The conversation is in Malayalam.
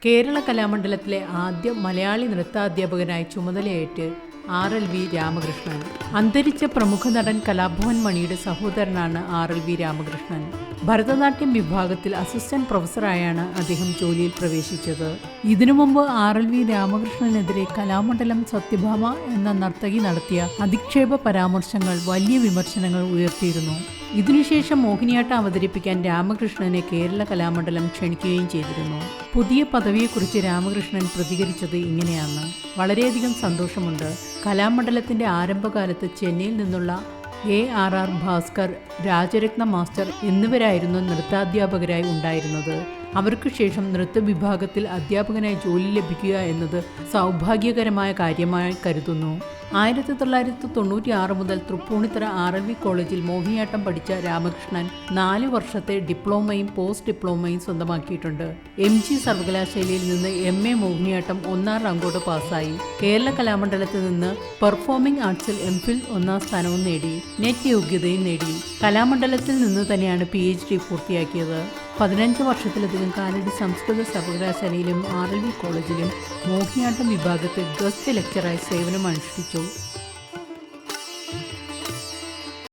കേരള കലാമണ്ഡലത്തിലെ ആദ്യ മലയാളി നൃത്താധ്യാപകനായി ചുമതലയേറ്റ് RLV രാമകൃഷ്ണൻ. അന്തരിച്ച പ്രമുഖ നടൻ കലാഭവൻ മണിയുടെ സഹോദരനാണ് RLV രാമകൃഷ്ണൻ. ഭരതനാട്യം വിഭാഗത്തിൽ അസിസ്റ്റന്റ് പ്രൊഫസറായാണ് അദ്ദേഹം ജോലിയിൽ പ്രവേശിച്ചത്. ഇതിനു മുമ്പ് RLV രാമകൃഷ്ണനെതിരെ കലാമണ്ഡലം സത്യഭാമ എന്ന നർത്തകി നടത്തിയ അധിക്ഷേപ പരാമർശങ്ങൾ വലിയ വിമർശനങ്ങൾ ഉയർത്തിയിരുന്നു. ഇതിനുശേഷം മോഹിനിയാട്ടം അവതരിപ്പിക്കാൻ രാമകൃഷ്ണനെ കേരള കലാമണ്ഡലം ക്ഷണിക്കുകയും ചെയ്തിരുന്നു. പുതിയ പദവിയെക്കുറിച്ച് രാമകൃഷ്ണൻ പ്രതികരിച്ചത് ഇങ്ങനെയാണ്: വളരെയധികം സന്തോഷമുണ്ട്. കലാമണ്ഡലത്തിന്റെ ആരംഭകാലത്ത് ചെന്നൈയിൽ നിന്നുള്ള ARR ഭാസ്കർ, രാജരത്ന മാസ്റ്റർ എന്നിവരായിരുന്നു നൃത്താധ്യാപകരായി ഉണ്ടായിരുന്നത്. അവർക്ക് ശേഷം നൃത്തവിഭാഗത്തിൽ അധ്യാപകനായി ജോലി ലഭിക്കുക എന്നത് സൗഭാഗ്യകരമായ കാര്യമായി കരുതുന്നു. 1996 മുതൽ തൃപ്പൂണിത്തുറ RLV കോളേജിൽ മോഹിനിയാട്ടം പഠിച്ച രാമകൃഷ്ണൻ 4 വർഷത്തെ ഡിപ്ലോമയും പോസ്റ്റ് ഡിപ്ലോമയും സ്വന്തമാക്കിയിട്ടുണ്ട്. MG സർവകലാശാലയിൽ നിന്ന് MA മോഹിനിയാട്ടം 1ാം റാങ്കോട് പാസ്സായി. കേരള കലാമണ്ഡലത്തിൽ നിന്ന് പെർഫോമിംഗ് ആർട്സിൽ MPhil 1ാം സ്ഥാനവും നേടി. നെറ്റ് യോഗ്യതയും നേടി. കലാമണ്ഡലത്തിൽ നിന്ന് തന്നെയാണ് PhD പൂർത്തിയാക്കിയത്. 15 വർഷത്തിലധികം കാലടി സംസ്കൃത സർവകലാശാലയിലും RLV കോളേജിലും മോഹിനിയാട്ടം വിഭാഗത്തിൽ ഗസ്റ്റ് ലെക്ചറായി സേവനം അനുഷ്ഠിച്ചു.